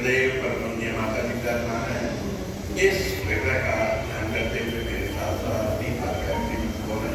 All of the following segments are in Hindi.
गुरुदेव परमपूज्य माता जी का नाम है। इस विग्रह का ध्यान करते हुए मेरे साथ साथ दीपक करके बोले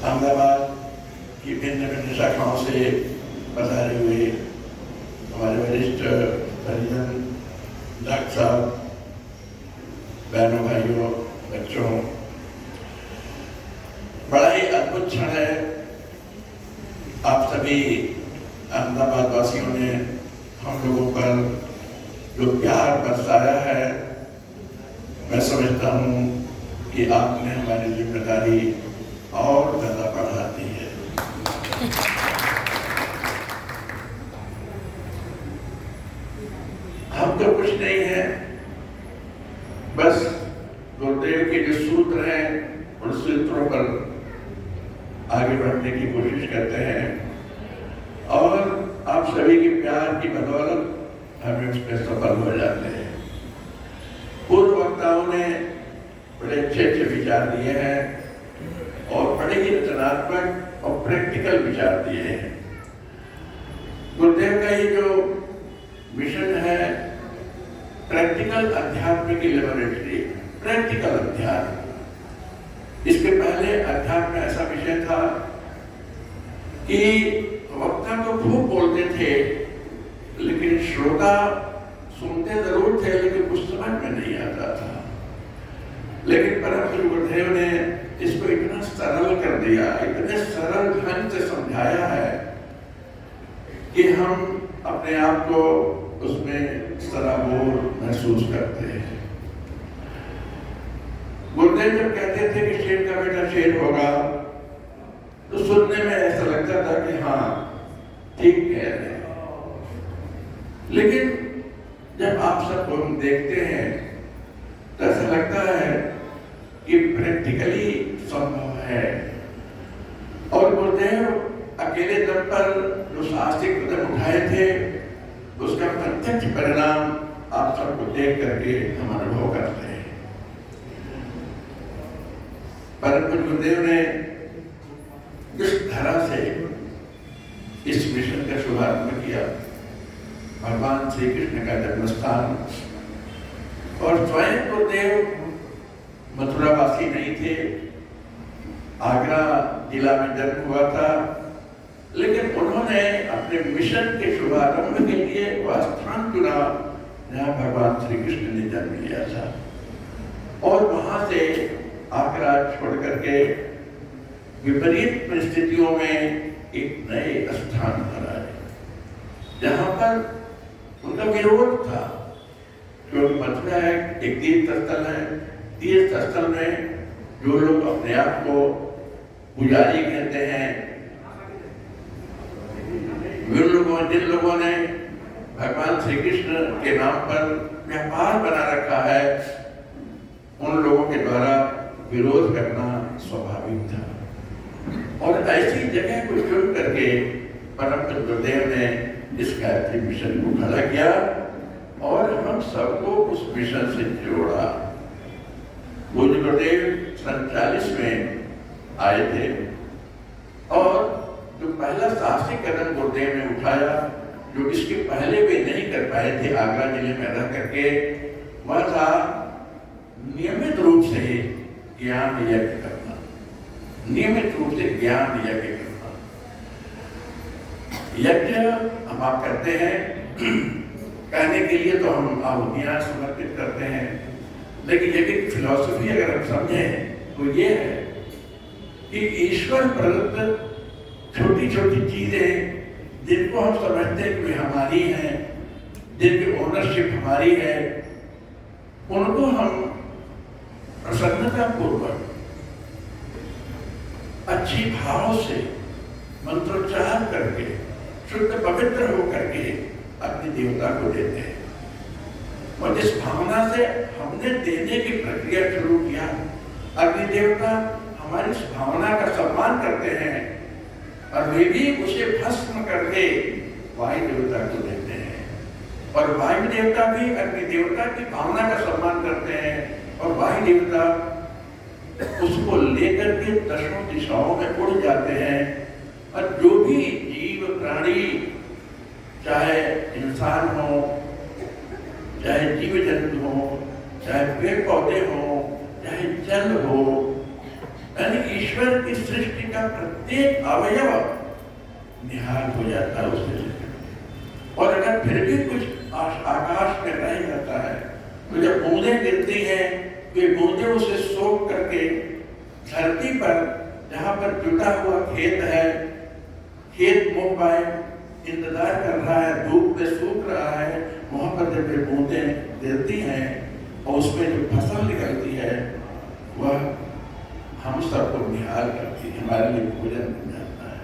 अहमदाबाद की भिन्न भिन्न शाखाओं से पधारे हुए हमारे वरिष्ठ परिजन, डॉक्टर साहब, बहनों, भाइयों, बच्चों, बड़ा ही अद्भुत क्षण है। आप सभी अहमदाबाद वासियों ने हम लोगों पर जो प्यार बरसाया है, मैं समझता हूँ कि आपने हमारी जिम्मेदारी और ज्यादा बढ़ा दी है। हम तो कुछ नहीं है, बस गुरुदेव के जो सूत्र हैं उन सूत्रों पर आगे बढ़ने की कोशिश करते हैं और आप सभी के प्यार की बदौलत हमें उसमें सफल हो जाते हैं। पूर्व वक्ताओं ने बड़े अच्छे अच्छे विचार दिए हैं और बड़े ही रचनात्मक और प्रैक्टिकल विचार दिए हैं। गुरुदेव का ये जो मिशन है, प्रैक्टिकल अध्यात्म की लेबोरेटरी, प्रैक्टिकल अध्यात्म। इसके पहले अध्यात्म में ऐसा विषय था कि वक्ता तो खूब बोलते थे, लेकिन श्रोता सुनते जरूर थे, लेकिन कुछ समझ में नहीं आता था। लेकिन परम गुरुदेव ने इसको इतना सरल कर दिया, इतने सरल ढंग से समझाया है कि हम अपने आप को उसमें सराबोर महसूस करते हैं। गुरुदेव जब कहते थे कि शेर का बेटा शेर होगा, तो सुनने में ऐसा लगता था कि हाँ ठीक कह रहे हैं, लेकिन जब आप सबको हम देखते हैं तो ऐसा लगता है कि प्रैक्टिकली संभव है। और गुरुदेव अकेले दम पर जो साहसिक कदम उठाए थे, उसका प्रत्यक्ष परिणाम आप सबको देख करके हम अनुभव करते हैं। परम गुरुदेव ने जिस तरह से इस मिशन का शुभारंभ किया, भगवान श्री कृष्ण का जन्म स्थान, और स्वयं गुरुदेव मथुरावासी नहीं थे, आगरा जिला में जन्म हुआ था, लेकिन उन्होंने अपने मिशन के शुभारंभ के लिए वह स्थान चुना जहाँ भगवान श्री कृष्ण ने जन्म लिया था। और वहां से आगरा छोड़ करके विपरीत परिस्थितियों में एक नए स्थान पर आए, जहाँ पर उनका विरोध था। क्योंकि मथुरा एक तीर्थ स्थल है, तीर्थ स्थल में जो लोग अपने आप को पुजारी कहते हैं, जिन लोगों ने भगवान श्री कृष्ण के नाम पर व्यापार बना रखा है, उन लोगों के द्वारा विरोध करना स्वाभाविक था। और ऐसी जगह को चुन करके परम गुरुदेव ने इस गायत्री मिशन को खड़ा किया और हम सबको उस मिशन से जोड़ा। वो जो गुरुदेव 47 में आए थे और जो पहला साहसिक कदम गुरुदेव ने उठाया, जो इसके पहले वे नहीं कर पाए थे आगरा जिले में रह करके, वह था नियमित रूप से ज्ञान यज्ञ करना। नियमित रूप से ज्ञान यज्ञ करना। यज्ञ हम आप करते हैं, कहने के लिए तो हम आहुतियां समर्पित करते हैं, लेकिन यज्ञ की फिलॉसफी अगर हम समझें तो ये है कि ईश्वर प्रदत्त छोटी छोटी चीजें जिनको हम समझते हैं कि वे हमारी हैं, जिनकी ओनरशिप हमारी है, उनको हम प्रसन्नता पूर्वक अच्छी भाव से मंत्रोच्चार करके शुद्ध पवित्र होकर के अपनी देवता को देते हैं। और जिस भावना से हमने देने की प्रक्रिया शुरू किया, अग्नि देवता हमारी इस भावना का सम्मान करते हैं और वे भी उसे भस्म करके वायु देवता को देते हैं। और वायु देवता भी अग्नि देवता की भावना का सम्मान करते हैं और वायु देवता उसको लेकर के दशों दिशाओं में उड़ जाते हैं। और जो भी जीव प्राणी, चाहे इंसान हो, चाहे जीव जंतु हो, चाहे पेड़ पौधे हो, चाहे जल हो, यानी ईश्वर की सृष्टि का प्रत्येक अवयव निहाल हो जाता है उससे। और अगर फिर भी कुछ आकाश में रह जाता है तो जब बूंदें गिरती हैं, वे बूंदें उसे सोख करके धरती पर, जहां पर जुटा हुआ खेत है, खेत मोह पाए इंतजार कर रहा है, धूप में सूख रहा है, वहां पर जब वे बूंदें गिरती हैं और उसमें जो फसल निकलती है वह हम सबको निहाल करती है, हमारे लिए भोजन बन जाता है।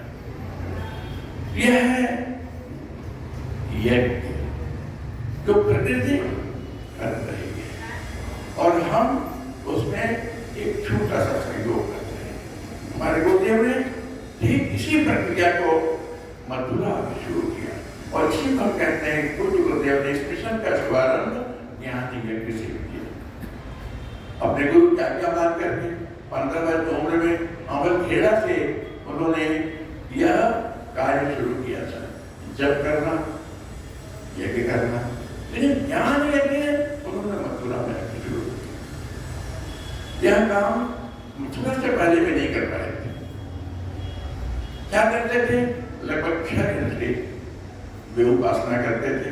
यह है यज्ञ जो प्रकृति कर रही है और हम उसमें एक छोटा सा सहयोग करते हैं। हमारे गुरुदेव ने ठीक इसी प्रक्रिया को मथुरा में शुरू किया और इसी को हम कहते हैं पूज्य गुरुदेव ने इस मिशन का शुभारंभ ज्ञान यज्ञ से किया। अपने गुरु की आज्ञा मान करके 15 वर्ष की उम्र में अमलखेड़ा से उन्होंने यह कार्य शुरू किया था, जब करना, यज्ञ करना। लेकिन ज्ञान यज्ञ उन्होंने मथुरा में शुरू किया। यह काम मथुरा से पहले भी नहीं कर पाए थे। क्या करते थे? लगभग 6 घंटे वे उपासना करते थे।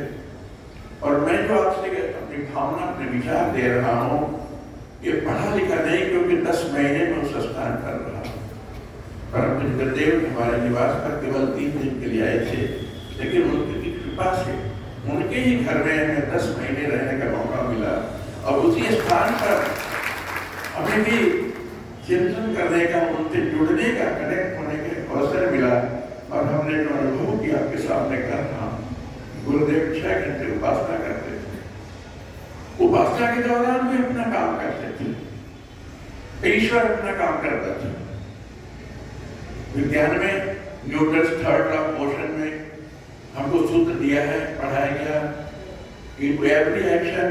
और मैं जो आपसे अपनी भावना, अपने विचार दे रहा हूँ, ये पढ़ा लिखा नहीं, क्योंकि 10 महीने में उस स्थान कर रहा हूँ। परम गुरुदेव हमारे निवास पर केवल 3 दिन के लिए आए थे, लेकिन उनकी कृपा से उनके ही घर में हमें 10 महीने रहने का मौका मिला और उसी स्थान पर हमें भी चिंतन करने का, उनसे जुड़ने का, कनेक्ट होने का अवसर मिला। और हमने जो अनुभव किया आपके सामने कर रहा हूँ। गुरुदेव 6 घंटे उपासना करते थे। उपासना के दौरान भी अपना काम करते थे, ईश्वर अपना काम करता था। विज्ञान में Newton 3rd law of motion में हमको सूत्र दिया है, पढ़ाया गया, in every action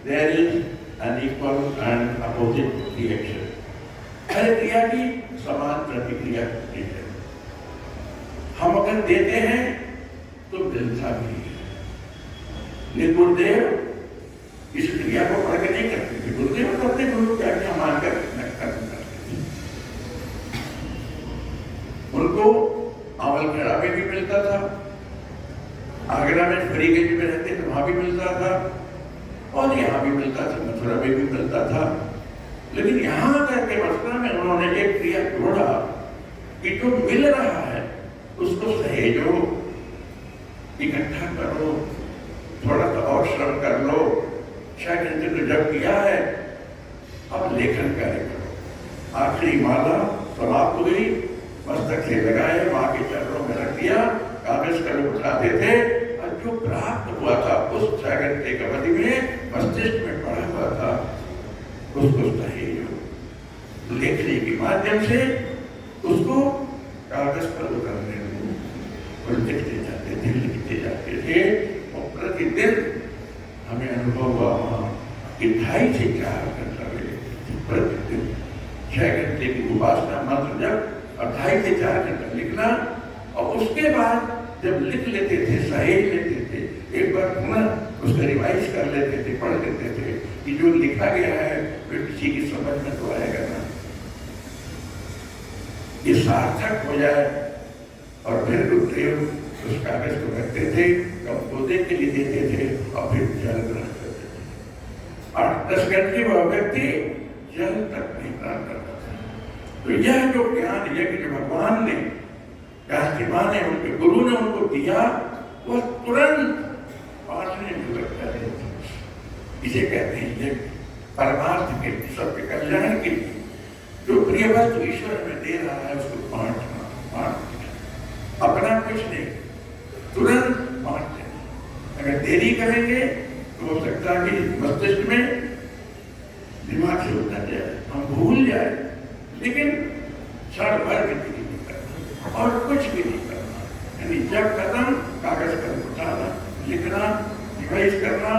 there is an equal and opposite reaction. हर क्रिया की समान प्रतिक्रिया होती है। हम अगर देते हैं तो मिलता भी है। लेकिन गुरुदेव इस क्रिया को पढ़ के नहीं करते थे। गुरुदेव अपने गुरु की आज्ञा मानकर करते थे। उनको अमलखेड़ा में भी मिलता था, आगरा में फरीगंज में रहते तो वहां भी मिलता था और यहाँ भी मिलता था, मथुरा में भी मिलता था। लेकिन यहाँ आकर के मथुरा में उन्होंने एक क्रिया जोड़ा कि जो मिल रहा है उसको सहेजो, इकट्ठा करो, थोड़ा सा और श्रम कर लो। 6 घंटे तो जब किया है, अब लेखन कार्य करो। आखिरी माला समाप्त हुई, मस्तक से लगाए, माँ के चरणों में रख दिया, कागज कलम उठाते थे और जो प्राप्त हुआ था उस 6 घंटे की अवधि में मस्तिष्क में पड़ा हुआ था उसको सहेजो। लेखनी के माध्यम से उसको कागज पर उतारने और लिखते जाते थे और प्रतिदिन हमें अनुभव हुआ कि 2.5 से 4 घंटा प्रतिदिन 6 घंटे की उपासना मंत्र जब और 2.5 से 4 घंटा लिखना, और उसके बाद जब लिख लेते थे, सहेज लेते थे, एक बार पुनः उसका रिवाइज कर लेते थे, पढ़ लेते थे कि जो लिखा गया है वो किसी की समझ में तो आएगा ना, ये सार्थक हो जाए। और फिर गुरुदेव उस कागज को रखते थे, कंपोजे के लिए देते थे और फिर जल ग्रहण करते थे। 8-10 घंटे वह व्यक्ति जल तक नहीं ग्रहण करता था। तो यह जो ज्ञान यज्ञ जो भगवान ने, माँ ने, उनके गुरु ने उनको दिया, वह तुरंत बांटने में लग जाते थे। इसे कहते हैं यज्ञ, परमार्थ के, सबके कल्याण के लिए। जो प्रिय वस्तु ईश्वर में दे रहा है उसको बांटना, अपना कुछ नहीं, तुरंत बांट देना। अगर देरी करेंगे तो हो सकता है कि मस्तिष्क में दिमाग से उतर जाए, हम भूल जाए, लेकिन क्षण भर भी नहीं करना और कुछ भी नहीं करना। यानी जब कदम कागज कदम उठाना, लिखना, रिवाइज करना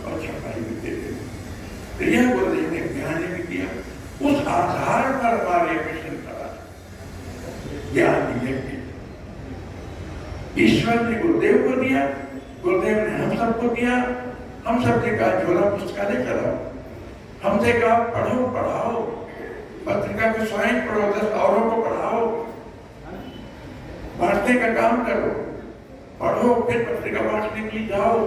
और छपाई भी दे देना। तो यह गुरुदेव ने ज्ञान भी किया, उस आधार पर हमारे मिशन करा ज्ञान यज्ञ। ईश्वर ने गुरुदेव को दिया, गुरुदेव ने हम सबको दिया। हम सबने कहा झोला पुस्तकालय चलाओ, हमसे कहा पढ़ो पढ़ाओ, पत्रिका को स्वयं पढ़ो, 10 औरों को पढ़ाओ, बांटने का काम करो, पढ़ो, फिर पत्रिका बांटने के लिए जाओ,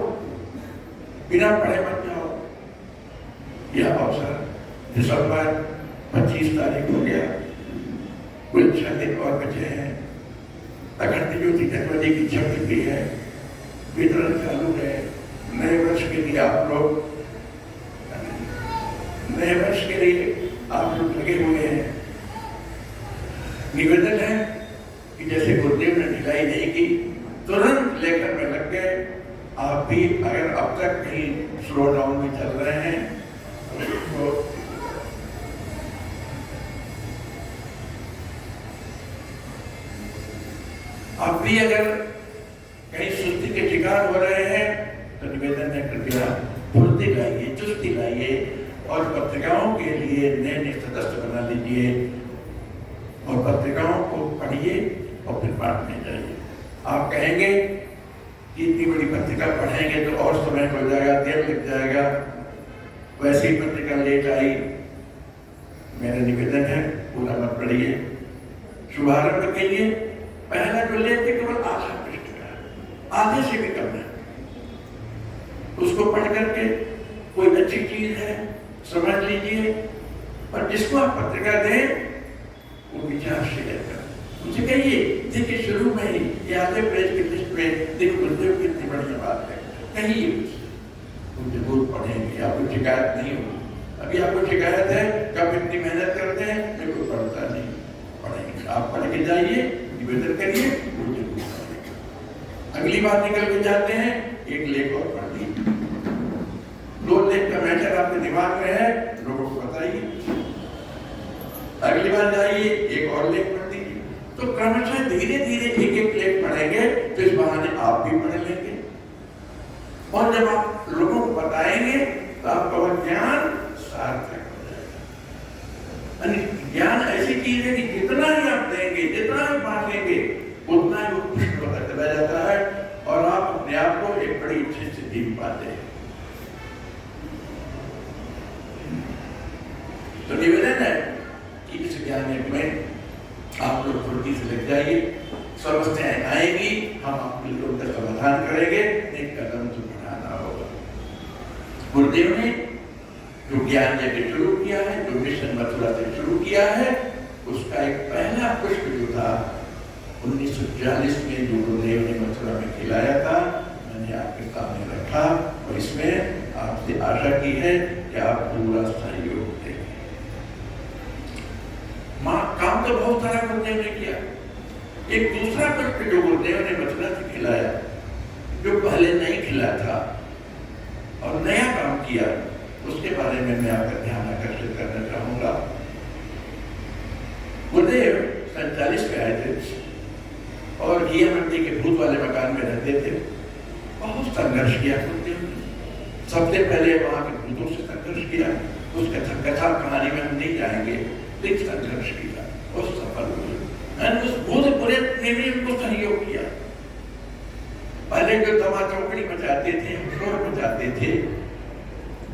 बिना पढ़े मत जाओ। यह अवसर दिसंबर 25 तारीख हो गया, कुल 6 दिन और बचे हैं। अखंड ज्योति जनवरी की छठ भी है, वितरण चालू है। नए वर्ष के लिए आप लोग लगे हुए हैं। निवेदन है कि जैसे गुरुदेव ने ढिलाई नहीं की, तुरंत लेकर में लग गए। आप भी अगर अब तक कहीं स्लो डाउन में चल रहे हैं तो आप भी अगर कहीं सुस्ती के शिकार हो रहे हैं तो निवेदन है, कृपया फुर्ती लाइए, चुस्ती लाइए और पत्रिकाओं के लिए नए सदस्य बना लीजिए और पत्रिकाओं को पढ़िए और फिर बांटने जाइए। आप कहेंगे कि इतनी बड़ी पत्रिका पढ़ेंगे तो और समय हो जाएगा, देर लग जाएगा, वैसे ही पत्रिका लेट आई। मेरा निवेदन है पूरा मत पढ़िए। शुभारंभ के लिए पहला जो लेते केवल आधा पृष्ठ का, आधे से भी कम है, उसको पढ़ करके कोई अच्छी चीज है समझ लीजिए, और जिसको आप पत्रिका दें वो विचार शेयर करें। मुझे कहिए, देखिए शुरू में ही ये आधे पेज की लिस्ट में देखो गुरुदेव की इतनी बढ़िया बात है, कहिए वो जरूर पढ़ेंगे, आपको शिकायत नहीं होगी। अभी आपको शिकायत है कब इतनी मेहनत करते हैं, मेरे को पढ़ता नहीं, पढ़ेंगे। आप पढ़ के जाइए, निवेदन करिए, वो जरूर पढ़ेंगे। अगली बार निकल के जाते हैं, एक लेख और पढ़ लीजिए, 2 लेख का मैटर आपके दिमाग में है, लोगों को बताइए। अगली बार जाइए, एक और लेख पढ़ लीजिए। तो क्रमशः धीरे धीरे एक लेख पढ़ेंगे तो इस बहाने आप भी पढ़ लेंगे, और जब आप लोगों को बताएंगे तो आपका वह ज्ञान सार्थक हो जाएगा। ज्ञान ऐसी चीज है कि जितना ही आप देंगे, जितना ही बांटेंगे, उतना ही उत्कृष्ट होता चला जाता है और आप अपने आप को एक बड़ी अच्छी सिद्धि भी पाते हैं। तो निवेदन है कि इस ज्ञान में आप लोग फुर्ती से लग जाइए, समस्याएं आएगी, हम आपके लिए उनका समाधान करेंगे, एक कदम तो बढ़ाना होगा। गुरुदेव ने जो ज्ञान यज्ञ शुरू किया है, जो मिशन मथुरा से शुरू किया है, उसका एक पहला पुष्प जो था 1940 में जो गुरुदेव ने मथुरा में खिलाया था, मैंने आपके सामने रखा और इसमें आपसे आशा की है कि आप पूरा सहयोग देंगे। काम तो बहुत सारा गुरुदेव ने किया। एक दूसरा पुष्प जो गुरुदेव ने मथुरा से खिलाया, जो पहले नहीं खिला था और नया काम किया, उसके बारे में मैं आपका ध्यान आकर्षित करना चाहूंगा। गुरुदेव 47 में आए थे और घिया मंडी के भूत वाले मकान में रहते थे। बहुत संघर्ष किया गुरुदेव ने। सबसे पहले वहां के भूतों से संघर्ष किया, उसका कथा कहानी में हम नहीं जाएंगे, लेकिन सारे जो धमा चौकड़ी मचाते थे, शोर मचाते थे,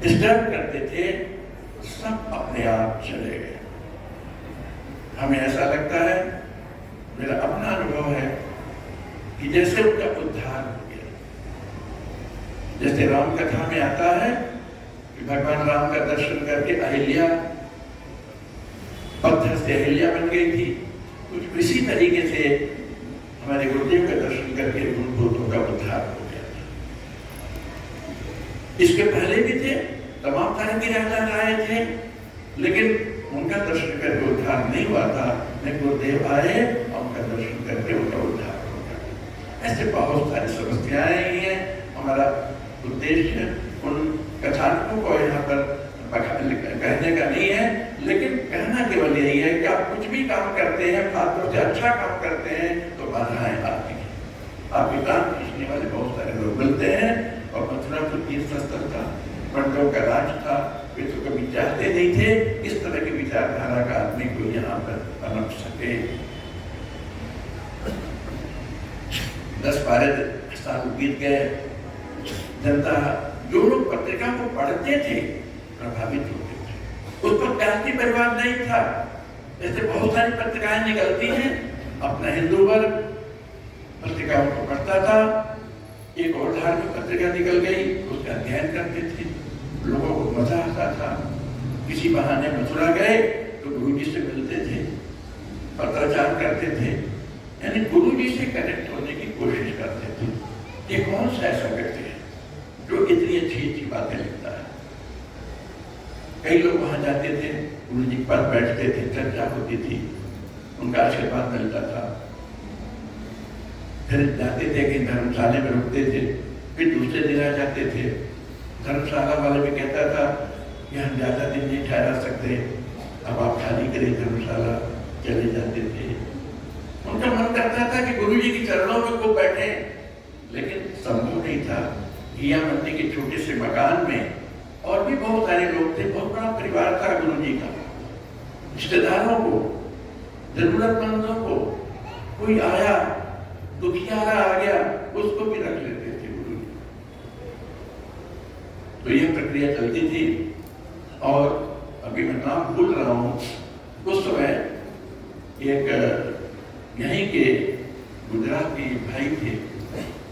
डिस्टर्ब करते थे, सब अपने आप चले गए। हमें ऐसा लगता है, मेरा अपना अनुभव है कि जैसे उनका उद्धार हो गया। जैसे राम कथा में आता है कि भगवान राम का दर्शन करके अहिल्या, पत्थर से अहिल्या बन गई थी, कुछ इसी तरीके से हमारे गुरुदेव का दर्शन करके उन भूतों का उद्धार हो गया था। इसके पहले भी थे, तमाम तरह की राजा आए थे, लेकिन उनका दर्शन करके उद्धार नहीं हुआ था। गुरुदेव आए और उनका दर्शन करके उनका उद्धार हो गया। ऐसे बहुत सारी समस्याएं आई हैं। हमारा उद्देश्य उन कथानकों को यहाँ पर कहने का नहीं है, लेकिन कहना केवल यही है कि आप कुछ भी काम करते हैं, खासतौर से अच्छा काम करते हैं, तो बाधाएं आती हैं। आपके काम खींचने वाले बहुत सारे लोग मिलते हैं। और मथुरा तो तीर्थ स्थल था, पंडों का राज था, वे तो कभी चाहते नहीं थे इस तरह की विचारधारा का आदमी को यहाँ पर पनप सके। 10-12 साल बीत गए। जनता, जो लोग पत्रिका को पढ़ते थे, प्रभावित होते थे। उस पर जाति परिवार नहीं था। जैसे बहुत सारी पत्रिकाएं निकलती हैं, अपना हिंदू वर्ग पत्रिकाओं को पढ़ता था। एक और धार्मिक पत्रिका निकल गई, उसका अध्ययन करते थे, लोगों को मजा आता था। किसी बहाने मथुरा गए तो गुरु जी से मिलते थे, पत्राचार करते थे, यानी गुरु जी से कनेक्ट होने की कोशिश करते थे। ये कौन सा ऐसा व्यक्ति है जो इतनी अच्छी अच्छी बातें लिखता है? कई लोग वहां जाते थे, गुरु जी के पास बैठते थे, चर्चा होती थी, उनका आशीर्वाद मिलता था। फिर जाते थे कि धर्मशाला में रुकते थे, फिर दूसरे दिन आ जाते थे। धर्मशाला वाले भी कहता था कि हम ज्यादा दिन नहीं ठहरा सकते, अब आप खाली करें धर्मशाला, चले जाते थे। उनका मन करता था कि गुरु जी के चरणों में वो बैठे, लेकिन संभव नहीं था। घिया मंडी के छोटे से मकान में और भी बहुत सारे लोग थे, बहुत बड़ा परिवार था गुरु जी का। रिश्तेदारों को, जरूरतमंदों को, कोई आया, दुखियारा आ गया, उसको भी रख लेते थे गुरु जी। तो यह प्रक्रिया चलती थी। और अभी मैं नाम भूल रहा हूँ, उस समय एक यहीं के गुजराती भाई थे,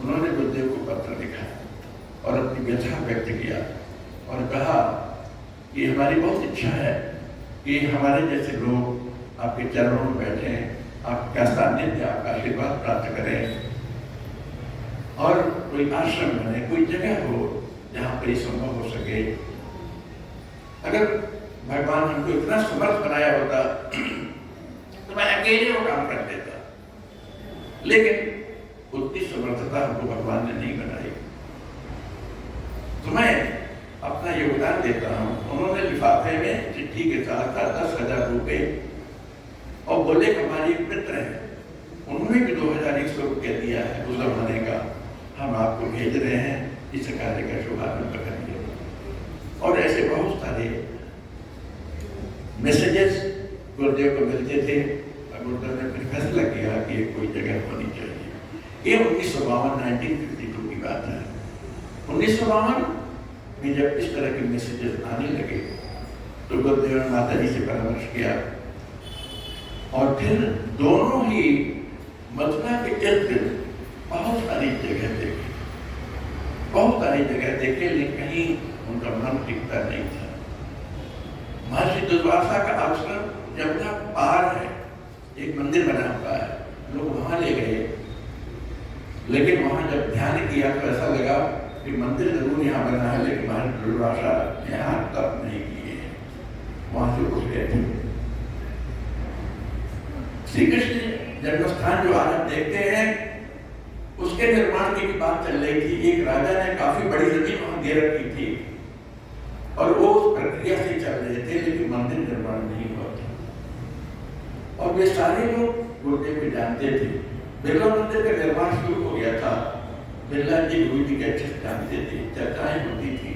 उन्होंने गुरुदेव को पत्र लिखा और अपनी व्यथा व्यक्त किया और कहा कि हमारी बहुत इच्छा है कि हमारे जैसे लोग आपके चरणों में बैठे, आपका सानिध्य, आपका आशीर्वाद प्राप्त करें, और कोई आश्रम बने, कोई जगह हो जहाँ पर ये संभव हो सके। अगर भगवान हमको इतना समर्थ बनाया होता तो मैं अकेले वो काम कर देता, लेकिन उतनी समर्थता हमको भगवान ने नहीं बनाई। तो मैं अपना योगदान देता हूँ। उन्होंने लिफाफे में चिट्ठी के साथ 10,000 रुपए, और बोले हमारे एक मित्र है, उन्होंने भी 2,100 रुपया दिया है उस जमाने का, हम आपको भेज रहे हैं, इस कार्य का शुभारंभ करेंगे। और ऐसे बहुत सारे मैसेजेस गुरुदेव को मिलते थे। गुरुदेव ने फिर फैसला किया कि कोई जगह होनी चाहिए। ये 1952 की बात है। 1952 में जब इस तरह के मैसेजेस आने लगे तो गुरुदेव ने माता जी से परामर्श किया, और फिर दोनों ही मथुरा के इर्द बहुत सारी जगह देखे, बहुत सारी जगह देखे, लेकिन कहीं उनका मन टिकता नहीं था। महर्षि दुर्वासा का आश्रम जमुना पार है, एक मंदिर बना हुआ है, लोग वहां ले गए, लेकिन वहां जब ध्यान किया तो ऐसा लगा कि मंदिर जरूर यहाँ बना है, लेकिन महर्षि दुर्वासा यहाँ तप नहीं किए, वहां से उठ गए थे। श्री कृष्ण जन्मस्थान जो आज आप देखते हैं, उसके निर्माण की भी बात चल रही थी। एक राजा ने काफी बड़ी जमीन वहां दे रखी थी और वो उस प्रक्रिया से चल रहे थे, लेकिन मंदिर निर्माण नहीं हुआ था। और वे सारे लोग गुरुदेव को जानते थे। बिरला मंदिर का निर्माण शुरू हो गया था, बिरला जी गुरु जी के अच्छे से जानते थे, चर्चाएं होती थी।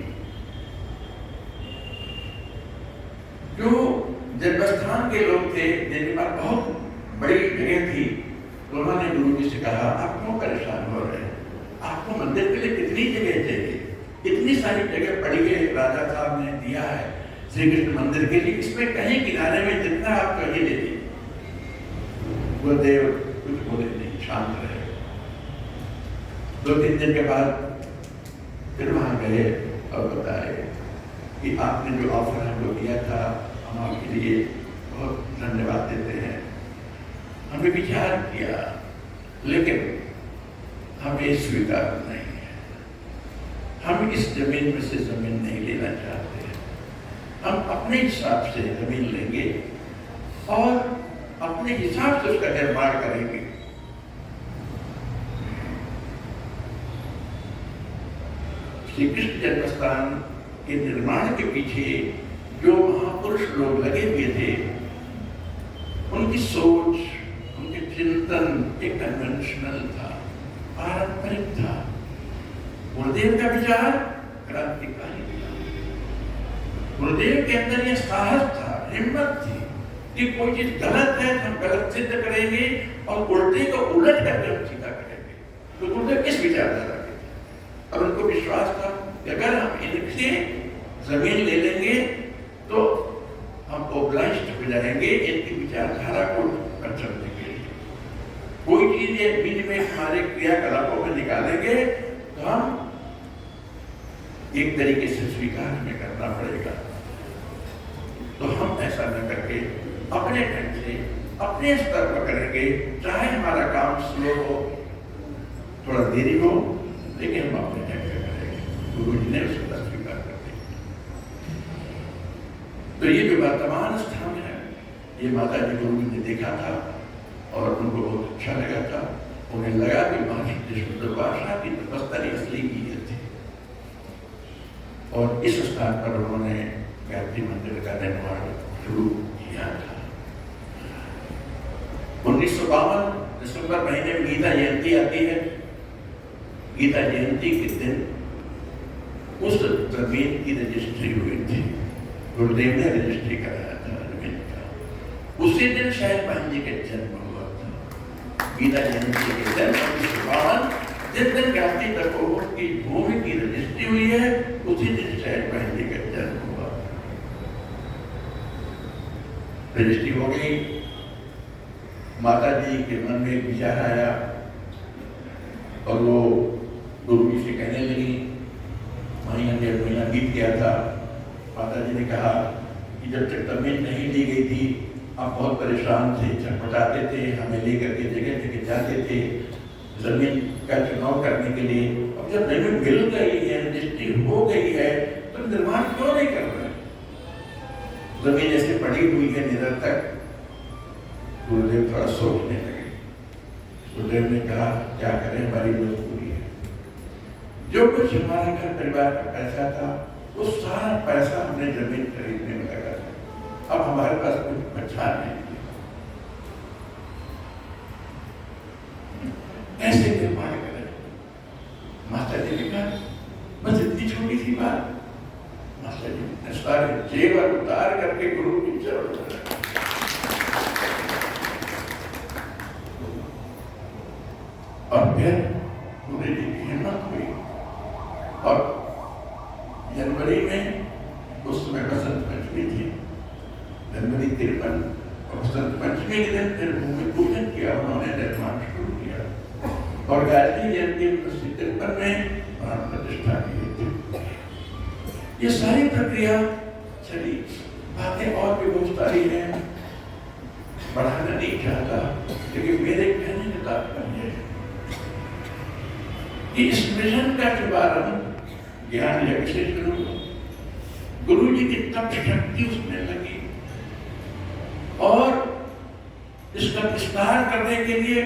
जो जन्मस्थान के लोग थे, जिनके पास बहुत बड़ी जगह थी, उन्होंने गुरु जी से कहा, आप क्यों परेशान हो रहे हैं, आप आपको मंदिर के लिए कितनी जगह चाहिए? इतनी सारी जगह पड़ी है, राजा साहब ने दिया है श्री कृष्ण मंदिर के लिए, इसमें कहीं किनारे में जितना आप चाहिए ले लीजिए। गुरुदेव कुछ बोले नहीं, शांत रहे। 2-3 दिन के बाद फिर वहां गए और बताए कि आपने जो ऑफर हमको दिया था, हम आपके लिए बहुत धन्यवाद देते हैं। हमने विचार किया, लेकिन हमें स्वीकार नहीं है। हम इस जमीन में से जमीन नहीं लेना चाहते हैं। हम अपने हिसाब से जमीन लेंगे और अपने हिसाब से उसका निर्माण करेंगे। श्री कृष्ण जन्मस्थान के निर्माण के पीछे जो महापुरुष लोग लगे हुए थे, उनकी सोच, उनके चिंतन एक कन्वेंशनल था, पारंपरिक था। गुरुदेव का विचार क्रांतिकारी था। गुरुदेव के अंदर यह साहस था, हिम्मत थी कि कोई चीज गलत है तो हम गलत सिद्ध करेंगे और उल्टे को उलट करके हम सीधा करेंगे। तो गुरुदेव इस विचारधारा के थे और उनको विश्वास था कि अगर हम इनसे जमीन ले लेंगे तो हम ओब्लाइज्ड हो जाएंगे इनकी विचारधारा को चलने के लिए। कोई चीज ये बीच में हमारे क्रियाकलापों में निकालेंगे तो हम एक तरीके से स्वीकार हमें करना पड़ेगा। तो हम ऐसा न करके अपने ढंग से अपने स्तर पर करेंगे, चाहे हमारा काम स्लो हो, थोड़ा देरी हो, लेकिन हम अपने ढंग से करेंगे। गुरु जी ने उसका स्वीकार कर दिया। तो ये जो वर्तमान स्थान है, ये माता जी गुरु जी ने देखा था और उनको बहुत अच्छा लगा था। उन्हें लगा कि महर्षि शुद्धोपासना की तपस्या असली की थी और इस स्थान पर उन्होंने गायत्री मंदिर का निर्माण शुरू किया था। 1952 दिसंबर महीने में गीता जयंती आती है। गीता जयंती के दिन उस जमीन की रजिस्ट्री हुई थी। गुरुदेव ने रजिस्ट्री कराया था जमीन का। उसी दिन शायद बहन जी का जन्म हुआ था। गीता जयंती के दिन 1952 जिस दिन गायत्री तपोवन की भूमि की रजिस्ट्री हुई है, उसी दिन शायद बहन जी का जन्म हुआ। रजिस्ट्री हो गई। माता जी के मन में विचार आया और वो गुरु जी से कहने लगी, महीना बीत गया था। माता जी ने कहा कि जब तक जमीन नहीं ली गई थी आप बहुत परेशान थे, छटपटाते थे, हमें लेकर के जगह जगह जाते थे जमीन का चुनाव करने के लिए। अब जब जमीन मिल गई है, रजिस्ट्री हो गई है, तो निर्माण क्यों नहीं कर रहे? जमीन ऐसे पड़ी हुई है निरंतर। गुरुदेव थोड़ा सोचने लगे। गुरुदेव ने कहा क्या करें, हमारी मजबूरी है। जो कुछ हमारे घर परिवार का पैसा था वो सारा पैसा हमने जमीन खरीदने में लगा था। अब हमारे पास कुछ बचा नहीं। कैसे निर्माण करें? मास्टर जी ने कहा बस इतनी छोटी सी बात। मास्टर जी ने सारे जेवर उतार करके गुरु की चरण में रखा। और फिर गुरु जी की हिम्मत हुई और जनवरी में, उस समय बसंत पंचमी थी, जनवरी 53 और बसंत पंचमी के दिन फिर भूमि पूजन किया, उन्होंने निर्माण शुरू किया और गायत्री जयंती 1953 में प्राण प्रतिष्ठा की थी। ये सारी प्रक्रिया चली। बातें और भी बहुत सारी हैं, बढ़ाना नहीं चाहता, लेकिन मेरे कहने का तात्पर्य है कि इस मिशन का शुभारंभ ज्ञान यज्ञ से शुरू हुआ। गुरु जी की तप शक्ति उसमें लगी और इसका विस्तार करने के लिए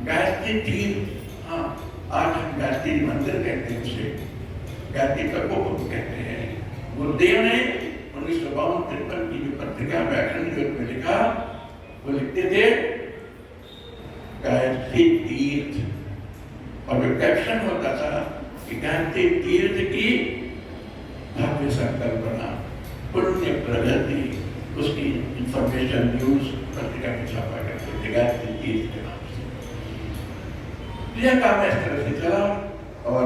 गायत्री तीर्थ, हाँ आज हम गायत्री मंदिर कहते हैं, उसे गायत्री तपोवन कहते हैं। गुरुदेव ने 1952-53 की जो पत्रिका व्याकरण युग में लिखा, वो लिखते थे गायत्री तीर्थ, और जो कैप्शन होता था कि गायत्री तीर्थ की भव्य संकल्पना, पुण्य प्रगति, उसकी इंफॉर्मेशन न्यूज पत्रिका में छापा करते थे गायत्री तीर्थ के नाम से। यह काम इस तरह से चला और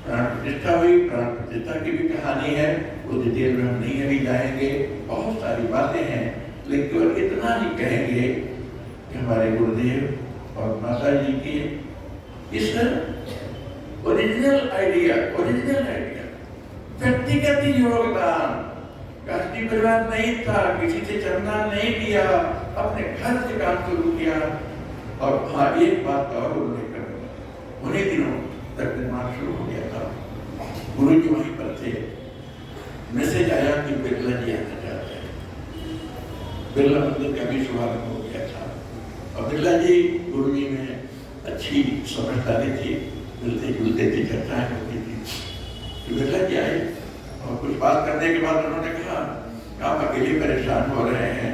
प्राण प्रतिष्ठा हुई। प्राण प्रतिष्ठा की भी कहानी है, वो डिटेल में हम नहीं अभी जाएंगे, बहुत सारी बातें हैं, लेकिन केवल इतना ही कहेंगे कि हमारे गुरुदेव और माता जी के इस ओरिजिनल आइडिया व्यक्तिगत योगदान, राष्ट्रीय परिवार नहीं था, किसी से चंदा नहीं दिया, अपने घर से काम शुरू किया। और हाँ, एक बात और उल्लेख करूंगा, उन्हीं दिनों तक निर्माण शुरू हो गया था, गुरु जी वहीं पर थे, मैसेज आया कि बिरला जी आना चाहते हैं। बिरला मंदिर का भी शुभारंभ हो गया था और बिरला जी गुरु जी में अच्छी समझदारी थी, मिलते जुलते थे, चर्चाएं होती थी। तो बिरला जी आए और कुछ बात करने के बाद उन्होंने कहा आप अकेले परेशान हो रहे हैं,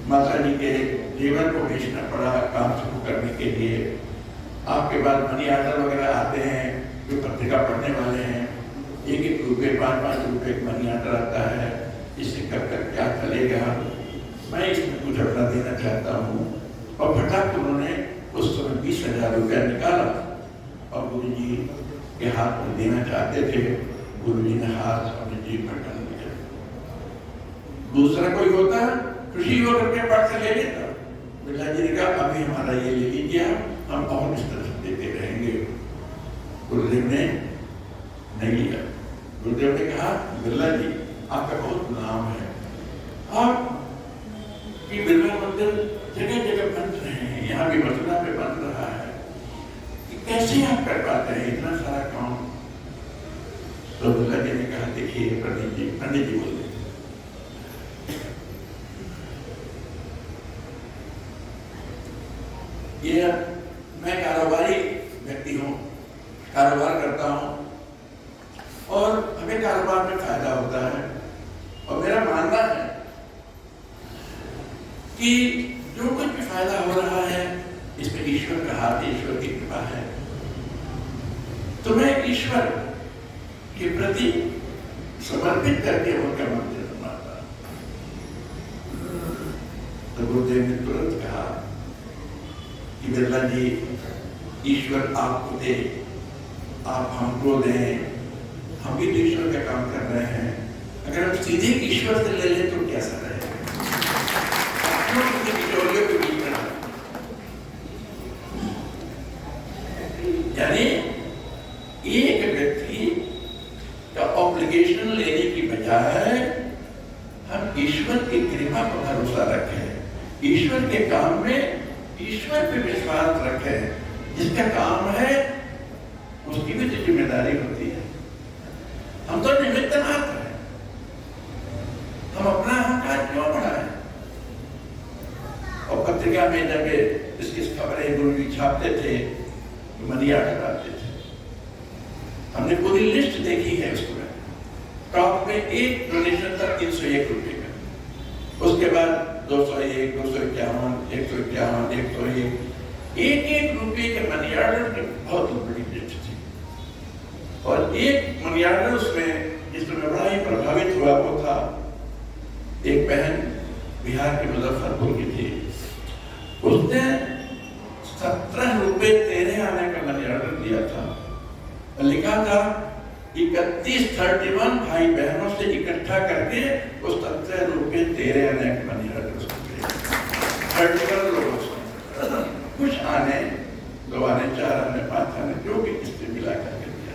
माता जी के जीवन को बेचना पड़ा काम शुरू करने के लिए, आपके बाद मनी ऑर्डर वगैरह आते हैं जो पत्रिका पढ़ने वाले हैं, 1-1 रुपये 5-5 रुपये मनी ऑर्डर आता है, इससे कर कर क्या चलेगा, मैं इसमें कुछ अपना देना चाहता हूँ। और फटाक उन्होंने उस समय 20,000 रुपया निकाला और गुरु जी के हाथ में देना चाहते थे। गुरु जी ने हाथ अपने जेब में डाल दिया। दूसरा कोई होता खुशी होकर के पास से ले लेता, बिरला जी ने कहा अभी हमारा ये ले लीजिए, हम और इस तरह से देते रहेंगे। गुरुदेव ने नहीं लिया। गुरुदेव ने कहा बिरला जी आपका बहुत नाम है, आप कि बिरला मंदिर जगह जगह बन रहे हैं, यहाँ भी मथुरा में बन रहा है, कि कैसे आप कर पाते हैं इतना सारा काम। तो बिरला जी ने कहा देखिए पंडित जी बोल ये मैं कारोबारी व्यक्ति हूँ, कारोबार करता हूँ और हमें कारोबार में फायदा होता है और मेरा मानना है कि जो कुछ भी फायदा हो रहा है इसमें ईश्वर का हाथ, ईश्वर की कृपा है। तो मैं ईश्वर के प्रति समर्पित करके उनका मंदिर बनाता। तो गुरुदेव ने तुरंत कहा कि बिरला जी ईश्वर आपको दे, आप हमको दें, हम भी तो ईश्वर का काम कर रहे हैं, अगर हम सीधे ईश्वर से ले लें तो कैसा रहेगा। यानी एक व्यक्ति का ऑब्लिगेशन लेने की बजाय हम ईश्वर की कृपा पर भरोसा रखें, ईश्वर के काम में ईश्वर पे विश्वास रखें, जिसका काम है उसकी भी तो जिम्मेदारी होती है। हम तो निमित्त मात्र हैं, हम अपना अहंकार क्यों बढ़ाएं। और पत्रिका में जब इसकी खबरें गुरु जी छापते थे तो मनी ऑर्डर आते थे, हमने पूरी लिस्ट देखी है उसमें। टॉप में एक डोनेशन था 301 रुपये का, उसके बाद 201, 251, 151, 101, एक रुपये के मनी ऑर्डर की बहुत बड़ी लिस्ट थी। और एक मनी ऑर्डर उसमें जिसमें बड़ा ही प्रभावित हुआ वो था, एक बहन बिहार के मुजफ्फरपुर की थी, उसने 17 रुपये 13 आने का मनी ऑर्डर दिया था और लिखा था 31 भाई बहनों से इकट्ठा करके उस 17 रुपये 13 आने का मनी ऑर्डर उसको लोगों से कुछ आने, 2 आने, 4 आने, 5 आने, जो भी किस्ते मिला करके दिया।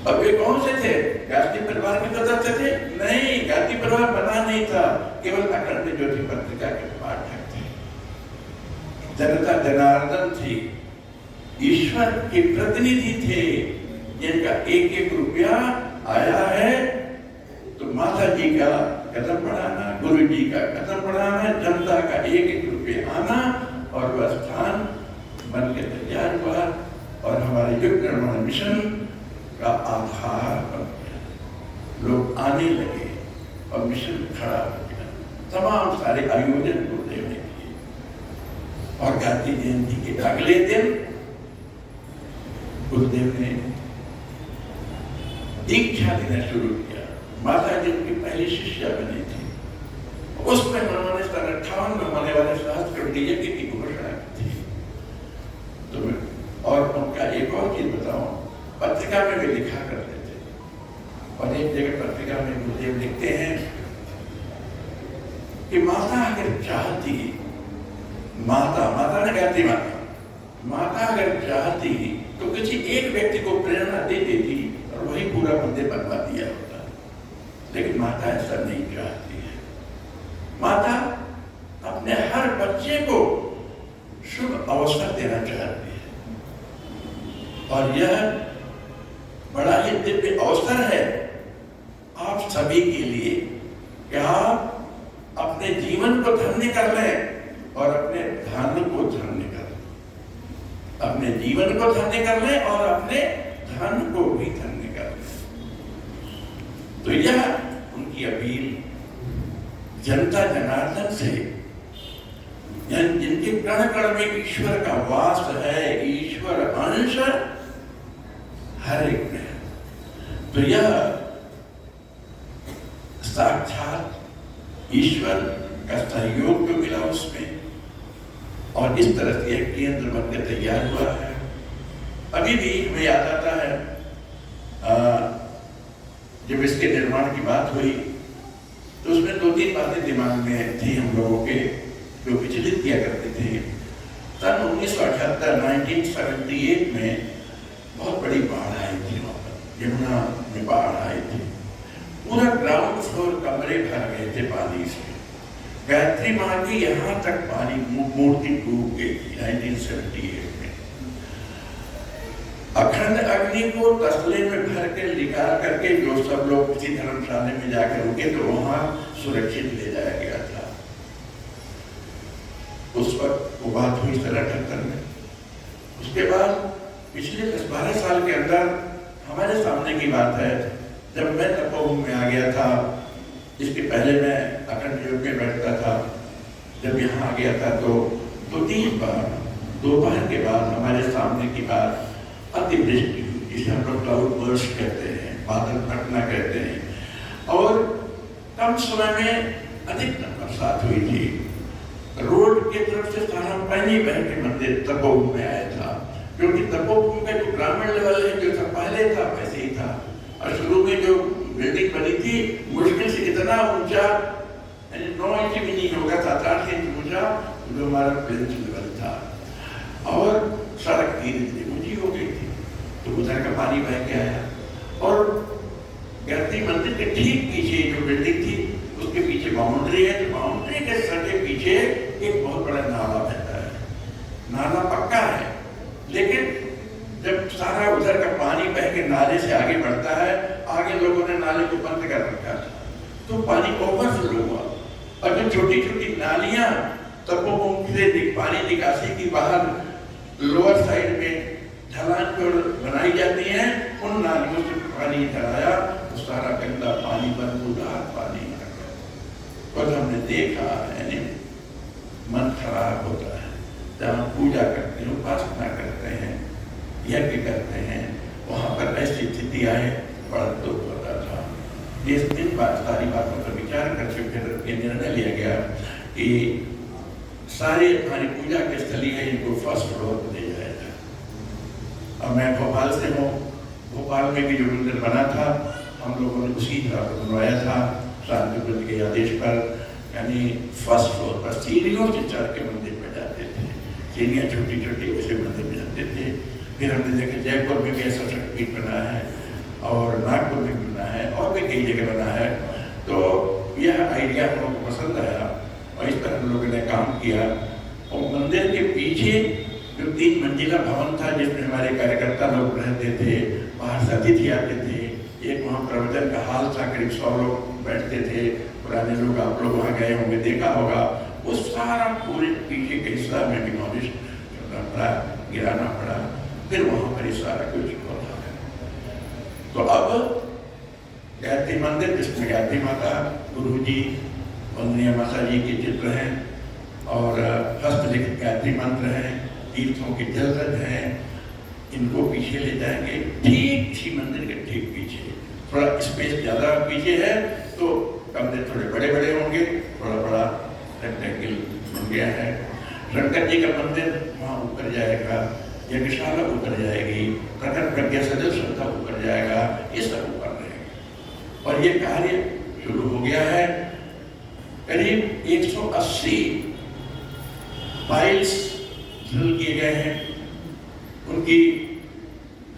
अब वे कौन से थे? गांधी परिवार के सदस्य थे? नहीं, गांधी परिवार बना नहीं था, केवल अखंड ज्योति पत्रिका के पाठक थे। जनता जनार्दन थी, ईश्वर के प्रतिनिधि थे, जिनका 1-1 रुपया आया है तो माता जी का कदम बढ़ाना, गुरु जी का कदम बढ़ाना, जनता का 1-1 रुपया आना और वह स्थान बन के तैयार हुआ और हमारे युग निर्माण मिशन का आधार बन गया। लोग आने लगे और मिशन खड़ा हो गया। तमाम सारे आयोजन गुरुदेव ने किए और गांधी जयंती के अगले दिन गुरुदेव ने दीक्षा देना शुरू किया। माता जी उनकी पहली शिष्या बनी थी। उसमें उन्होंने 58 में होने वाले सहस्त्र यज्ञ की घोषणा की। और चीज बताऊं, पत्रिका में भी लिखा करते थे, और एक जगह पत्रिका में गुरुदेव लिखते हैं कि माता अगर चाहती, माता ने कहती माता अगर चाहती तो किसी एक व्यक्ति को प्रेरणा दे देती और वही पूरा मंदिर बनवा दिया होता, लेकिन माता ऐसा नहीं चाहती है। माता अपने हर बच्चे को शुभ अवसर देना चाहती है, और यह बड़ा ही दिव्य अवसर है आप सभी के लिए कि आप अपने जीवन को धन्य कर लें और अपने धन को धन्य कर लें, अपने जीवन को धन्य कर लें और अपने धन को भी धन्य कर लें। तो यह उनकी अपील जनता जनार्दन से, जिनके कण कण में ईश्वर का वास है, ईश्वर अंश हर एक में, तो यह साक्षात ईश्वर का सहयोग तो मिला उसमें, और इस तरह से एक केंद्र बनकर तैयार हुआ है। अभी भी हमें याद आता है जब इसके निर्माण की बात हुई तो उसमें 2-3 बातें दिमाग में थी हम लोगों के, जो विचलित किया करते थे। सन 1978 में बहुत बड़ी बाढ़ आई थी, वहाँ पर यमुना में बाढ़ आई थी, पूरा ग्राउंड फ्लोर कमरे भर गए थे पानी से। गायत्री माँ की यहाँ तक पानी मूर्ति डूब गई थी 1978 में। अखंड अग्नि को तसले में भर के निकाल करके जो सब लोग किसी धर्मशाला में जाकर रुके तो वहां सुरक्षित ले जाया गया था। उस वक्त वो बात हुई 78 में। उसके बाद पिछले 10-12 साल के अंदर हमारे सामने की बात है, जब मैं तपोवन में आ गया था, इसके पहले मैं अखंड योग में बैठता था, जब यहाँ आ गया था तो 2-3 बार दोपहर के बाद हमारे सामने की बात अतिवृष्टि, जिसे हम लोग क्लाउड बर्स्ट कहते हैं, बादल फटना कहते हैं, और कम समय में अधिक बरसात हुई थी। रोड की तरफ से सारा पानी बह के मंदिर तपोवन में आया था, क्योंकि तपोवन का जो ग्रामीण लेवल है, जो था पहले था वैसे ही था, और शुरू में जो बिल्डिंग बनी थी मुश्किल से इतना ऊंचा 9 इंच भी नहीं होगा, 7-8 इंच ऊंचा जो हमारा बेंच लेवल था, और सड़क धीरे-धीरे ऊंची हो गई थी, तो उधर का पानी बह के आया। और गायत्री मंदिर के ठीक पीछे जो बिल्डिंग थी उसके पीछे बाउंड्री है, तो बाउंड्री के सटे पीछे एक बहुत बड़ा नाला बहता है। नाला पक्का है, लेकिन जब सारा उधर का पानी बह के नाले से आगे बढ़ता है, आगे लोगों ने नाले को बंद कर रखा था, तो पानी ओवरफ्लो हुआ, और जो छोटी-छोटी नालियां तपोवन से पानी निकासी की बाहर लोअर साइड में ढलान पर बनाई जाती हैं, उन नालियों से पानी चलाया तो सारा गंदा पानी बदबूदार पानी आ गया। और हमने देखा है, मन खराब होता है। जहाँ पूजा करते हैं, उपासना करते हैं, यज्ञ करते हैं, वहाँ पर ऐसी स्थिति आए, बड़ा दुख होता था। इस दिन बाद सारी बातों पर विचार करके फिर ये निर्णय लिया गया कि सारे हमारी पूजा की स्थली है, इनको फर्स्ट फ्लोर पर ले जाया था। अब मैं भोपाल से हूँ, भोपाल में भी जो मंदिर बना था हम लोगों ने उसी तरह बनवाया था, शांति के आदेश पर, यानी फर्स्ट फ्लोर पर सीढ़ियों से चढ़ के मंदिर में जाते थे, सीढ़ियाँ छोटी-छोटी वैसे मंदिर में जाते थे। फिर हमने देखा जयपुर में भी ऐसा शक्तिपीठ बना है, और नागपुर में भी बना है, और भी कई जगह बना है। तो यह आइडिया हम लोगों को पसंद आया, और इस तरह हम लोगों ने काम किया। और मंदिर के पीछे जो 3 मंजिला भवन था, जिसमें हमारे कार्यकर्ता लोग रहते थे, बाहर से अतिथि आते थे, एक वहाँ प्रवचन का हाल था, करीब 100 लोग बैठते थे, पुराने लोग, आप लोग वहाँ गए होंगे, देखा होगा। वो सारा पूरे पीछे के हिस्सा में डिमोलिश करना पड़ा, गिराना पड़ा, फिर वहाँ पर सारा कुछ होता है। तो अब गायत्री मंदिर, जिसमें गायत्री माता, गुरु जी, वंदनीय माता जी के चित्र हैं, और हस्तलिखित गायत्री मंत्र हैं, तीर्थों के जलरज हैं, इनको पीछे ले जाएंगे। ठीक इसी मंदिर के ठीक पीछे, थोड़ा स्पेस ज़्यादा पीछे है, तो कमरे थोड़े बड़े-बड़े होंगे, थोड़ा बड़ा रेक्टेंगल बन गया है। शंकर जी का मंदिर वहाँ ऊपर जाएगा, यज्ञशाला उतर जाएगी, प्रखर प्रज्ञा सजल श्रद्धा उतर जाएगा, ये सब ऊपर रहेगा। और ये कार्य शुरू हो गया है। करीब 180 पाइल्स ड्रिल किए गए हैं, उनकी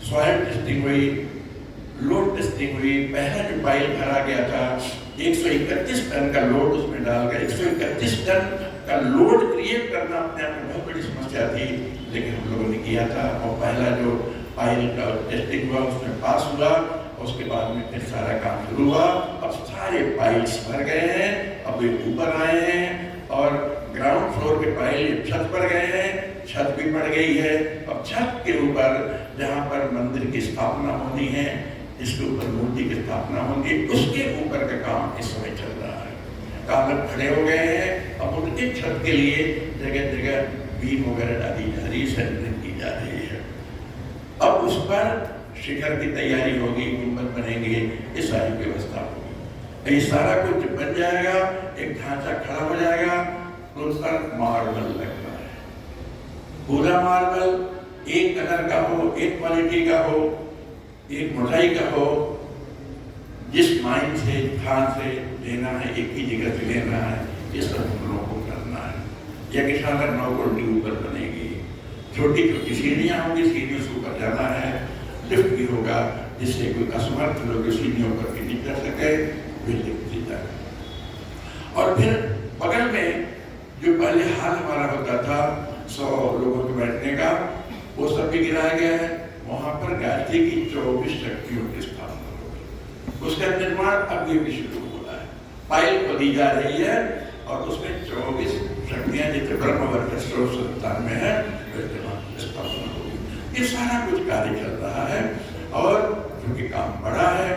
सॉइल टेस्टिंग हुई, लोड टेस्टिंग हुई। पहला जो पाइल भरा गया था 131 टन का लोड उसमें डाल कर 131 टन का लोड क्रिएट करना अपने आप में बहुत बड़ी समस्या थी, लेकिन हम लोगों ने किया था। और पहला जो पाइल का टेस्टिंग हुआ उसमें पास हुआ, उसके बाद में फिर सारा काम शुरू हुआ। अब सारे पाइल्स भर गए हैं, अब वे ऊपर आए हैं और ग्राउंड फ्लोर के पाइल छत पर गए हैं, छत भी पड़ गई है। अब छत के ऊपर जहाँ पर मंदिर की स्थापना होनी है, जिसके ऊपर मूर्ति की स्थापना होगी, उसके ऊपर का काम इस समय चल रहा है। कागज खड़े हो गए हैं, अब उनके छत के लिए जगह जगह बीम वगैरह डाली जा रही है, सेंटरिंग की जा रही है। अब उस पर शिखर की तैयारी होगी, गुंबद बनेंगे, ये सारी व्यवस्था होगी। ये सारा कुछ बन जाएगा, एक ढांचा खड़ा हो जाएगा, तो उस पर मार्बल लगना है। पूरा मार्बल एक कलर का हो, एक क्वालिटी का हो, एक मोटाई का हो, जिस माइन से खान से लेना है, एक ही जगह से लेना है, ये सब हम लोगों को करना है। यज्ञशाला 9 कोठी ऊपर बनेगी, छोटी छोटी सीढ़ियाँ होंगी, सीढ़ियों से ऊपर जाना है, लिफ्ट भी होगा, जिससे कोई असमर्थ लोग सीढ़ियों पर भी नहीं कर सके, वे लिफ्ट दी जाए। और फिर बगल में जो पहले हाल हमारा होता था 100 लोगों के बैठने का, वो सब भी गिराया गया है। वहाँ पर गायत्री की 24 शक्तियों की स्थापना होगी, उसका निर्माण अभी भी शुरू हो रहा है। पाइल खोदी जा रही है और उसमें 24 शक्तियाँ जैसे ब्रह्मवर्ग संस्थान में है, स्थापना होगी। ये सारा कुछ कार्य चल रहा है और क्योंकि काम बड़ा है,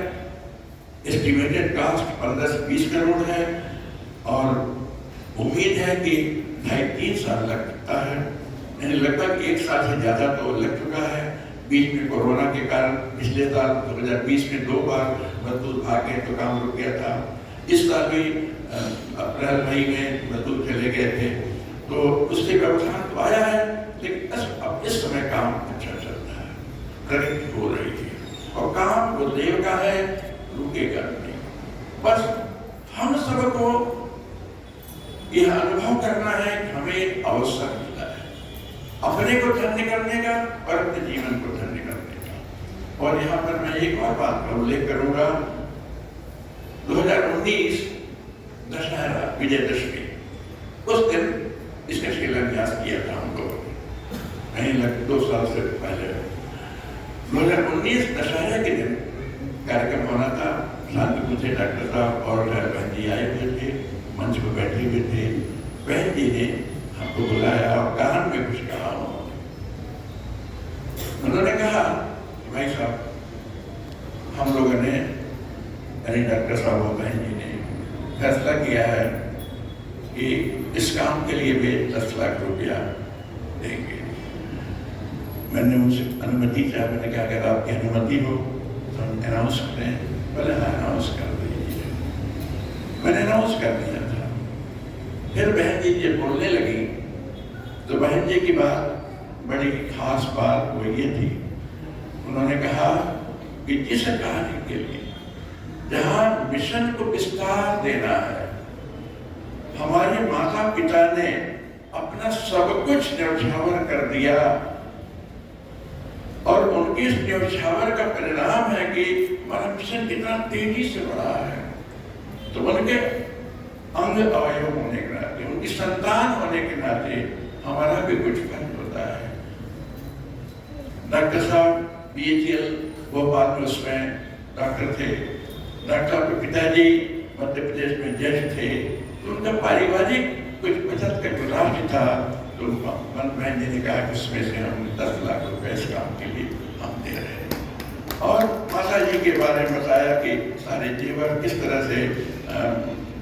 एस्टिमेटेड कास्ट 15 से 20 करोड़ है और उम्मीद है कि 2.5-3 साल लग सकता है, यानी लगभग 1 साल से ज़्यादा तो लग चुका है। बीच में कोरोना के कारण पिछले साल 2020 में 2 बार मजदूर भागे तो काम रुक गया था। इस साल भी अप्रैल मई में मजदूर चले गए थे, तो उससे व्यवधान तो आया है, लेकिन अब इस समय काम अच्छा चल रहा है, प्रगति हो रही है और काम वो देव का है, रुकेगा नहीं। बस हम सबको यह अनुभव करना है कि हमें अवसर मिला है अपने को धन्य करने का और अपने जीवन को धन्य करने का। और यहाँ पर मैं एक और बात का उल्लेख करूंगा। 2019 दशहरा विजयदशमी, उस दिन इसका शिलान्यास किया था हम लोगों ने, कहीं लग 2 साल से पहले। 2019 दशहरा के दिन कार्यक्रम होना था। शांतिपुर से डॉक्टर साहब और बहन जी आए हुए थे, मंच पर बैठे हुए थे। बहन जी ने हमको बुलाया और कान में कुछ कहा। उन्होंने कहा भाई साहब, हम लोगों ने, यानी डॉक्टर साहब और बहन जी ने फैसला किया है कि इस काम के लिए वे 10 लाख रुपया देंगे। मैंने उनसे अनुमति चाहा, मैंने कहा अगर आपकी अनुमति हो तो हम अनाउंस करें। बोले हाँ, अनाउंस कर दीजिए। मैंने अनाउंस कर दिया था। फिर बहन जी जब बोलने लगी तो बहन जी की बात, बड़ी खास बात वो ये थी, उन्होंने कहा कि जिस कार्य के लिए जहाँ मिशन को विस्तार देना है, हमारे माता पिता ने अपना सब कुछ न्यौछावर कर दिया और उनके इस न्यौछावर का परिणाम है कि हमारा मिशन कितना तेजी से बढ़ा है। तो उनके अंग अवयव होने के नाते, उनकी संतान होने के नाते हमारा भी कुछ फर्ज होता है। डॉक्टर साहब BHL भोपाल में उसमें डॉक्टर थे। डॉक्टर के पिताजी मध्य प्रदेश में जज थे, तो उनका पारिवारिक कुछ बचत का जो राशि था, तो बहन जी ने कहा कि उसमें से हम 10 लाख रुपए इस काम के लिए हम दे रहे हैं। और माता जी के बारे में बताया कि सारे जेवर किस तरह से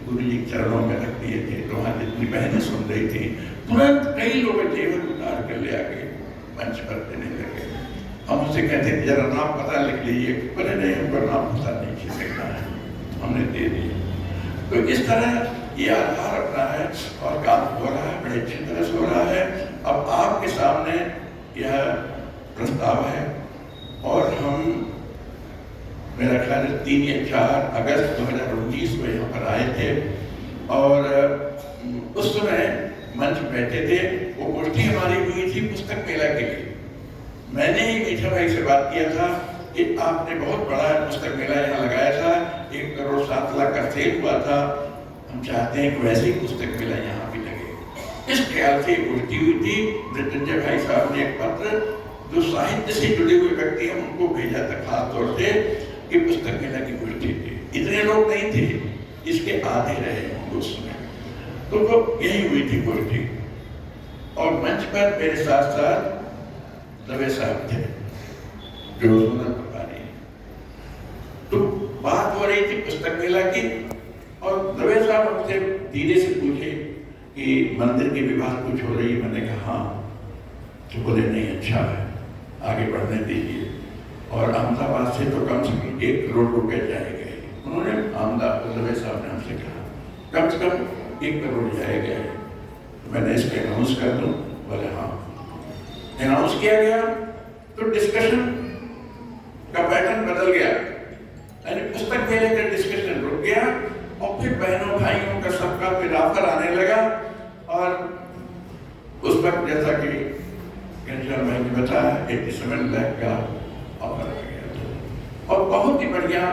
गुरु जी चरणों में रख दिए थे। तो वहाँ जितनी बहनें सुन रही थी, तुरंत कई लोग जेवर उतार कर ले आके मंच पर देने लगे। हम उनसे कहते थे जरा नाम पता लिख लीजिए, बोले नहीं हमको नाम पता नहीं लिखना है, हमने दे दिया। तो इस तरह ये आधार अपना है और काम हो रहा है, बड़े अच्छी तरह से हो रहा है। अब आपके सामने यह प्रस्ताव है और हम मेरा ख्याल है 3 या 4 अगस्त 2019 को यहाँ पर आए थे और उस समय मंच बैठे थे। वो गोष्ठी हमारी हुई थी पुस्तक मेला के लिए। मैंने मीठा भाई से बात किया था कि आपने बहुत बड़ा पुस्तक मेला यहाँ लगाया था, 1 करोड़ 7 लाख का सेल हुआ था, हम चाहते हैं कि वैसे ही पुस्तक मेला यहाँ भी लगे। इस ख्याल से गोष्ठी हुई थी। मृत्युंजय भाई साहब ने एक पत्र जो साहित्य से जुड़े हुए व्यक्ति हैं उनको भेजा था खास तौर से कि पुस्तक मेला की गोष्ठी थी। इतने लोग नहीं थे, इसके आधे रहे होंगे उस समय। तो वो यही हुई थी गोष्ठी और मंच पर मेरे साथ साथ दवे साहब थे जो सोनल प्रभारी। तो बात हो रही थी पुस्तक मेला की और दवे साहब हमसे धीरे से पूछे कि मंदिर की विवाह कुछ हो रही है। मैंने कहा हाँ। तो बोले नहीं अच्छा है, आगे बढ़ने दीजिए। और अहमदाबाद से तो कम से कम 1 करोड़ रुपए जाएंगे। उन्होंने अहमदाबाद दवे साहब ने हमसे कहा कम से कम 1 करोड़ जाएगा। मैंने इसके अनाउंस कर दूं? बोले हाँ। अनाउंस किया गया तो डिस्कशन का पैटर्न बदल गया, यानी पुस्तक मेले का डिस्कशन रुक गया और फिर बहनों भाइयों का सबका फिर ऑफर आने लगा। और उस वक्त जैसा कि घनश्याम भाई ने बताया 87 लाख का ऑफर आ गया और बहुत ही बढ़िया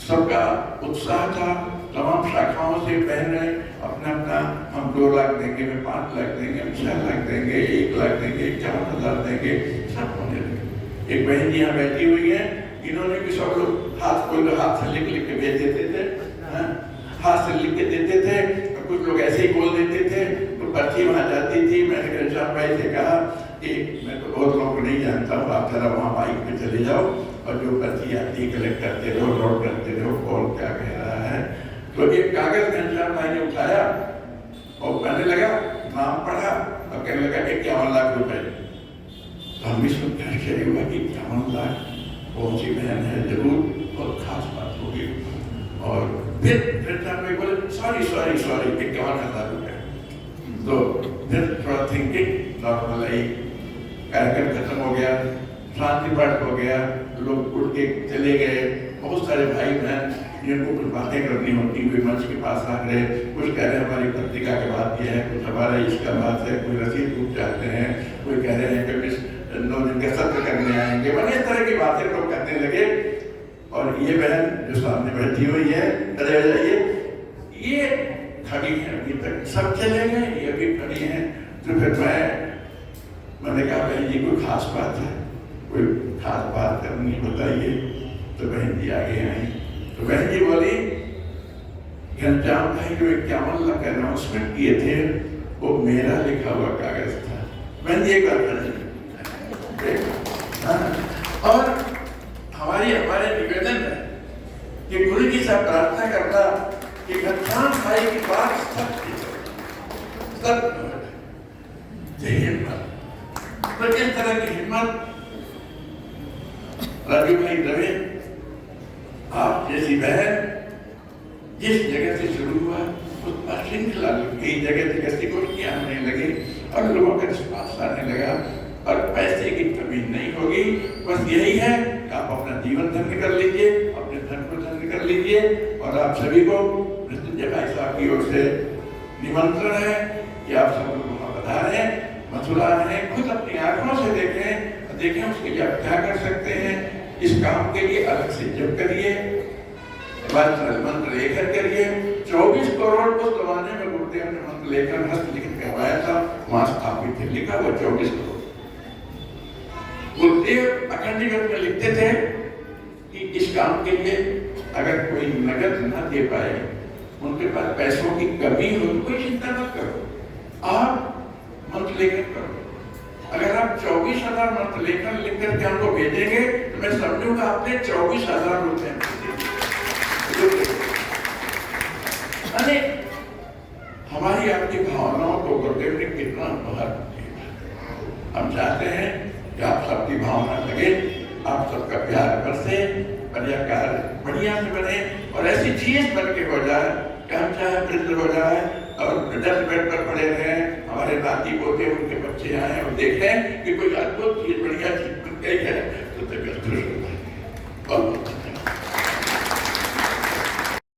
सबका उत्साह था। तमाम शाखाओं से बहन अपना अपना हम 2 लाख देंगे, मैं 5 लाख देंगे, हम 6 लाख देंगे, 1 लाख देंगे, 50,000 देंगे, सब होने लगे। एक बहन जी यहाँ बैठी हुई है, इन्होंने भी सब लोग हाथ से लिख के भेज देते थे, हाथ से लिख के देते थे। और कुछ लोग ऐसे ही बोल देते थे तो पर्ची वहाँ जाती थी। मैंने घनश्याम भाई से कहा कि मैं तो बहुत लोगों को नहीं जानता हूँ, आप जरा वहाँ बाइक पे चले जाओ और जो पर्ची आती है कलेक्ट करते रहो, नोट करते रहो कौन क्या कह रहा है। तो एक कागज घनश्याम भाई ने उठाया और कहने लगा, नाम पढ़ा और कहने लगा 51 लाख रुपए। तो हम भी सुनकर आश्चर्य हुआ कि 51 लाख कौन सी बहन है, जरूर बहुत खास बात होगी। और फिर घनश्याम भाई बोले सॉरी 51,000 रुपए। तो फिर थोड़ा थिंकिंग नॉर्मल आई, कार्यक्रम खत्म हो गया, शांति पाठ हो गया, लोग उठ के चले गए। बहुत सारे भाई बहन जिनको कुछ बातें करनी होती हुई मंच के पास आ गए। कुछ कह रहे हैं हमारी पत्रिका के बात यह है, कुछ हमारा इसका बात है, कोई रसीद बुक चाहते हैं, कोई कह रहे हैं कि 9 दिन का सत्र करने आएंगे। मैंने इस तरह की बातें लोग करने लगे। और ये बहन जो सामने बैठी हुई है, अरे जाइए, ये खड़ी है, अभी तक सब चले गए, ये भी खड़ी है। तो फिर मैंने कहा बहन जी कोई खास बात है, कोई खास बात करनी बताइए। तो बहन जी आगे आई। तो बहन जी बोली घनश्याम भाई जो 51 लाख अनाउंसमेंट किए थे वो मेरा लिखा हुआ कागज था। बहन जी एक बार और हमारे निवेदन है कि गुरु जी से प्रार्थना करता कि घनश्याम भाई की बात सब हिम्मत। तो इस तरह की हिम्मत राजू भाई दवे आप जैसी बहन जिस जगह से शुरू हुआ उस पर श्रृंखला कई जगह से गोष्ठियां होने लगी और लोगों का विश्वास आने लगा। और पैसे की कमी नहीं होगी, बस यही है कि आप अपना जीवन धन्य कर लीजिए, अपने धन को धन्य कर लीजिए। और आप सभी को मृत्युंजय भाई साहब की ओर से निमंत्रण है कि आप सब लोग वहाँ पधारें, मथुरा है, खुद अपनी आंखों से देखें उसके लिए आप क्या कर सकते हैं। इस काम के लिए अलग से जप करिए, मंत्र लेखन करिए। 24 करोड़ उस जमाने में गुरुदेव ने मंत्र लेखन हस्तलिखित करवाया था, वहां स्थापित थे, लिखा हुआ 24 करोड़। गुरुदेव अखंड जगत में लिखते थे कि इस काम के लिए अगर कोई नगद न दे पाए, उनके पास पैसों की कमी हो तो कोई चिंता मत करो, आप मंत्र लेखन करो। अगर आप 24,000 मंत्र लेखन लिख करके हमको भेजेंगे तो मैं समझूंगा आपने 24,000 रुपए। अरे हमारी आपकी भावनाओं को गुरुदेव ने कितना महत्व दिया। हम चाहते हैं कि आप सबकी भावना लगे, आप सबका प्यार बरसे, बढ़िया से बने और ऐसी चीज बन के हो जाए कि हम चाहे वृद्ध हो जाए और 10 बेड पर पड़े रहें, हमारे नाती पोते उनके बच्चे आए और देखें कि कोई अद्भुत चीज बढ़िया चीज है तो तबियत खुश होता है।